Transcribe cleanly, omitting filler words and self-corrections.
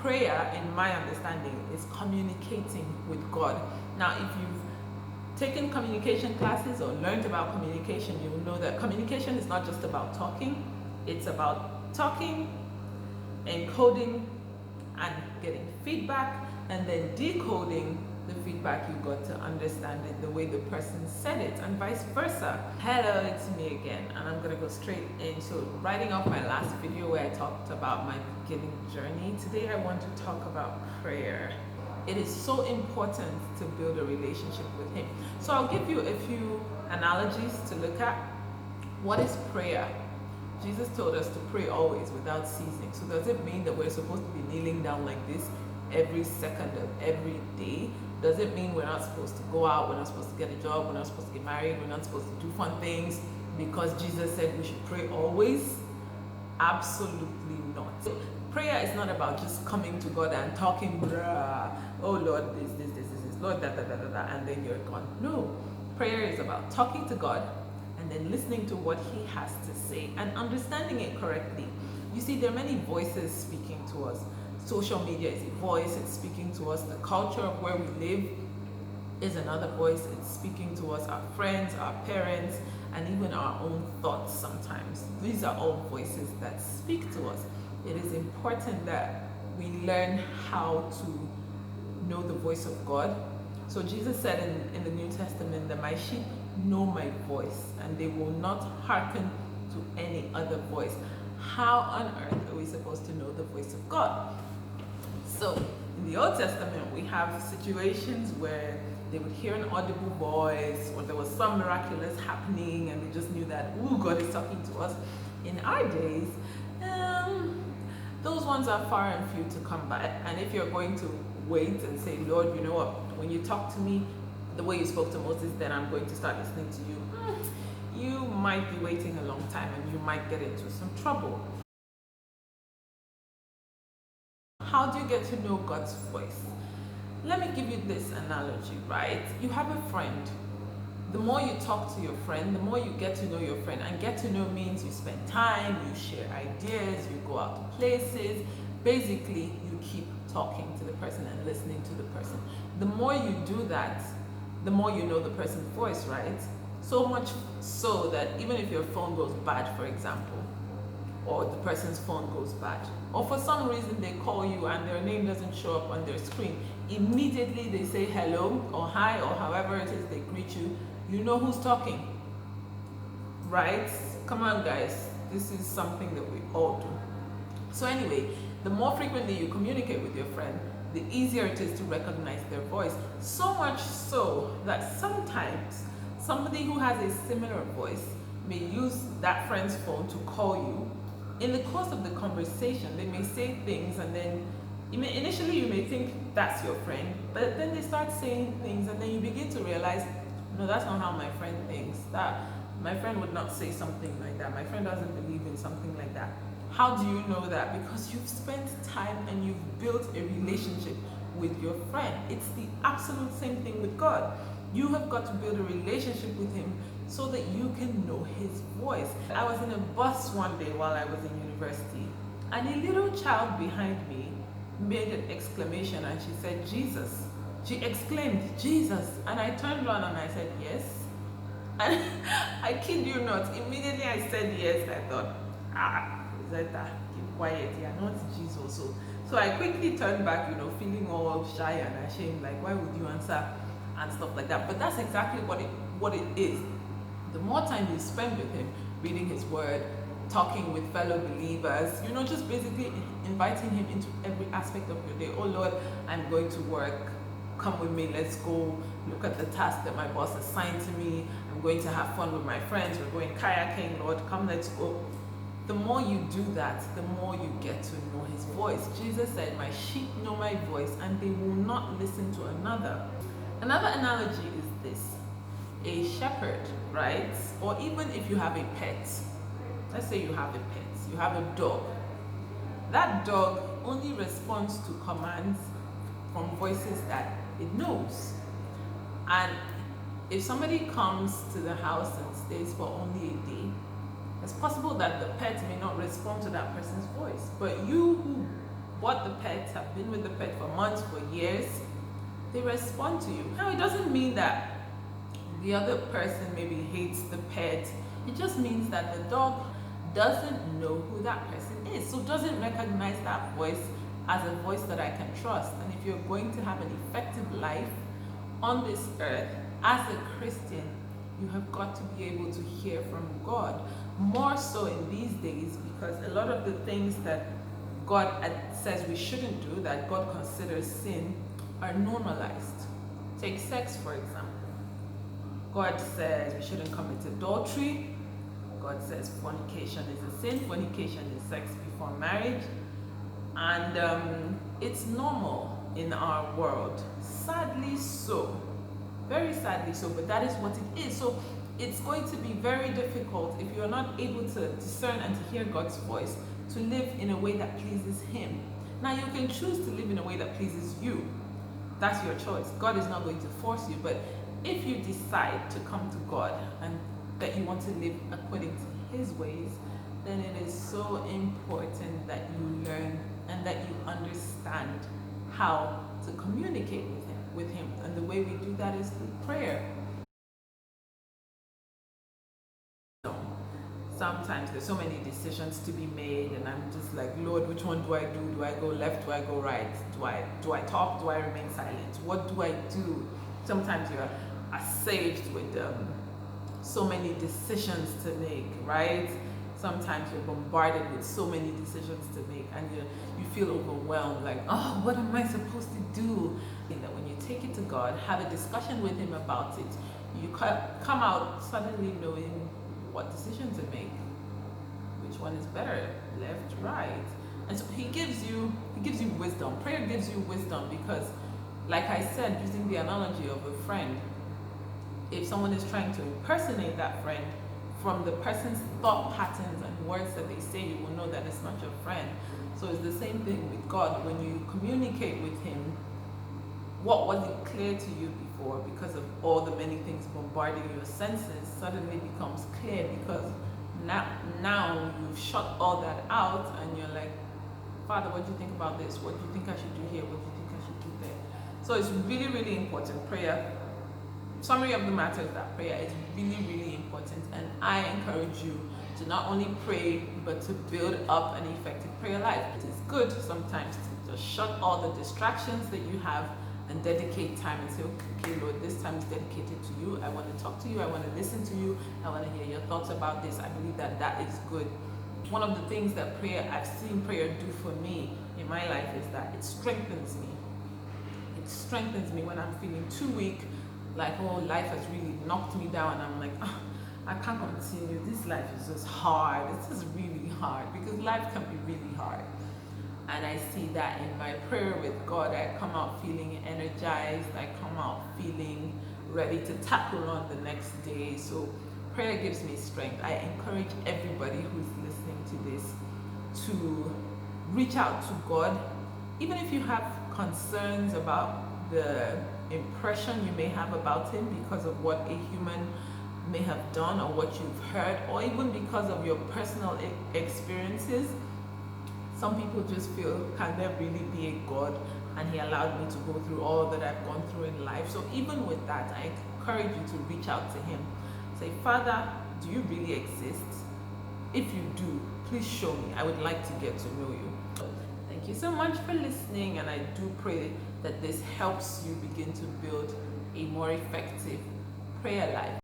prayer, in my understanding, is communicating with God. Now, if you've taken communication classes or learned about communication, you will know that communication is not just about talking, it's about talking, encoding, and getting feedback, and then decoding the feedback you got to understand it the way the person said it, and vice versa. Hello, it's me again, and I'm gonna go straight into writing off my last video where I talked about my beginning journey. Today I want to talk about prayer. It is so important to build a relationship with Him. So I'll give you a few analogies to look at. What is prayer? Jesus told us to pray always without ceasing. So does it mean that we're supposed to be kneeling down like this every second of every day? Does it mean we're not supposed to go out, we're not supposed to get a job, we're not supposed to get married, we're not supposed to do fun things because Jesus said we should pray always? Absolutely not. So prayer is not about just coming to God and talking, oh Lord, this, Lord, da, and then you're gone. No, prayer is about talking to God and then listening to what He has to say and understanding it correctly. You see, there are many voices speaking to us. Social media is a voice, it's speaking to us. The culture of where we live is another voice, it's speaking to us. Our friends, our parents, and even our own thoughts sometimes. These are all voices that speak to us. It is important that we learn how to know the voice of God. So Jesus said in the New Testament that my sheep know my voice and they will not hearken to any other voice. How on earth are we supposed to know the voice of God? So in the Old Testament, we have situations where they would hear an audible voice or there was some miraculous happening and they just knew that, ooh, God is talking to us. In our days, those ones are far and few to come by. And if you're going to wait and say, Lord, you know what, when you talk to me the way you spoke to Moses, then I'm going to start listening to you, you might be waiting a long time and you might get into some trouble. How do you get to know God's voice? Let me give you this analogy, right? You have a friend. The more you talk to your friend, the more you get to know your friend. And get to know means you spend time, you share ideas, you go out to places. Basically, you keep talking to the person and listening to the person. The more you do that, the more you know the person's voice, right? So much so that even if your phone goes bad, for example, or the person's phone goes bad, or for some reason they call you and their name doesn't show up on their screen, immediately they say hello or hi or however it is they greet you, you know who's talking, right? Come on guys, this is something that we all do. So anyway, the more frequently you communicate with your friend, the easier it is to recognize their voice. So much so that sometimes somebody who has a similar voice may use that friend's phone to call you. In the course of the conversation, they may say things and then initially you may think that's your friend, but then they start saying things and then you begin to realize, no, that's not how my friend thinks. That my friend would not say something like that. My friend doesn't believe in something like that. How do you know that? Because you've spent time and you've built a relationship with your friend. It's the absolute same thing with God. You have got to build a relationship with Him so that you can know His voice. I was in a bus one day while I was in university, and a little child behind me made an exclamation and she said, Jesus. She exclaimed, Jesus. And I turned around and I said, yes. And I kid you not, immediately I said yes. I thought, Zeta, keep quiet, you're not Jesus. So I quickly turned back, feeling all shy and ashamed, like, why would you answer and stuff like that. But that's exactly what it is. The more time you spend with Him, reading His Word, talking with fellow believers, just basically inviting Him into every aspect of your day. Oh Lord, I'm going to work, come with me, let's go look at the task that my boss assigned to me. I'm going to have fun with my friends, we're going kayaking, Lord, come, let's go. The more you do that, the more you get to know His voice. Jesus said, my sheep know my voice and they will not listen to another. Another analogy is this. A shepherd, right? Or even if you have a pet. Let's say you have a pet, you have a dog. That dog only responds to commands from voices that it knows. And if somebody comes to the house and stays for only a day, it's possible that the pet may not respond to that person's voice. But you who bought the pet, have been with the pet for months, for years, they respond to you. Now, it doesn't mean that the other person maybe hates the pet. It just means that the dog doesn't know who that person is, so doesn't recognize that voice as a voice that I can trust. And if you're going to have an effective life on this earth as a Christian, you have got to be able to hear from God, more so in these days, because a lot of the things that God says we shouldn't do, that God considers sin, are normalized. Take sex, for example. God says we shouldn't commit adultery. God says fornication is a sin. Fornication is sex before marriage. And it's normal in our world. Sadly so. Very sadly so, but that is what it is. So it's going to be very difficult if you're not able to discern and to hear God's voice, to live in a way that pleases Him. Now, you can choose to live in a way that pleases you. That's your choice. God is not going to force you, but if you decide to come to God and that you want to live according to His ways, then it is so important that you learn and that you understand how to communicate with him. And the way we do that is through prayer. Sometimes there's so many decisions to be made, and I'm just like, Lord, which one do I do? Do I go left? Do I go right? Do I talk? Do I remain silent? What do I do? Sometimes you're saved with so many decisions to make, right? Sometimes you're bombarded with so many decisions to make, and you feel overwhelmed, like, oh, what am I supposed to do? And that when you take it to God, have a discussion with Him about it, you come out suddenly knowing what decision to make, which one is better, left, right. And so He gives you wisdom. Prayer gives you wisdom because, like I said, using the analogy of a friend, if someone is trying to impersonate that friend, from the person's thought patterns and words that they say, you will know that it's not your friend. So it's the same thing with God. When you communicate with Him, what wasn't clear to you before, because of all the many things bombarding your senses, suddenly becomes clear, because now you've shut all that out and you're like, Father, what do you think about this? What do you think I should do here? What do you think I should do there? So it's really, really important. Prayer, summary of the matter is that prayer is really, really important, and I encourage you to not only pray but to build up an effective prayer life. It is good sometimes to just shut all the distractions that you have and dedicate time and say, okay, Lord, this time is dedicated to you. I want to talk to you. I want to listen to you. I want to hear your thoughts about this. I believe that that is good. One of the things that I've seen prayer do for me in my life is that it strengthens me. It strengthens me when I'm feeling too weak, like, oh, life has really knocked me down. I'm like, oh, I can't continue. This life is just hard. It's just really hard, because life can be really hard. And I see that in my prayer with God. I come out feeling energized. I come out feeling ready to tackle on the next day. So prayer gives me strength. I encourage everybody who's listening to this to reach out to God, even if you have concerns about the impression you may have about Him because of what a human may have done or what you've heard, or even because of your personal experiences. Some people just feel, can there really be a God? And He allowed me to go through all that I've gone through in life. So even with that, I encourage you to reach out to Him. Say, Father, do you really exist? If you do, please show me. I would like to get to know you. Thank you so much for listening, and I do pray that this helps you begin to build a more effective prayer life.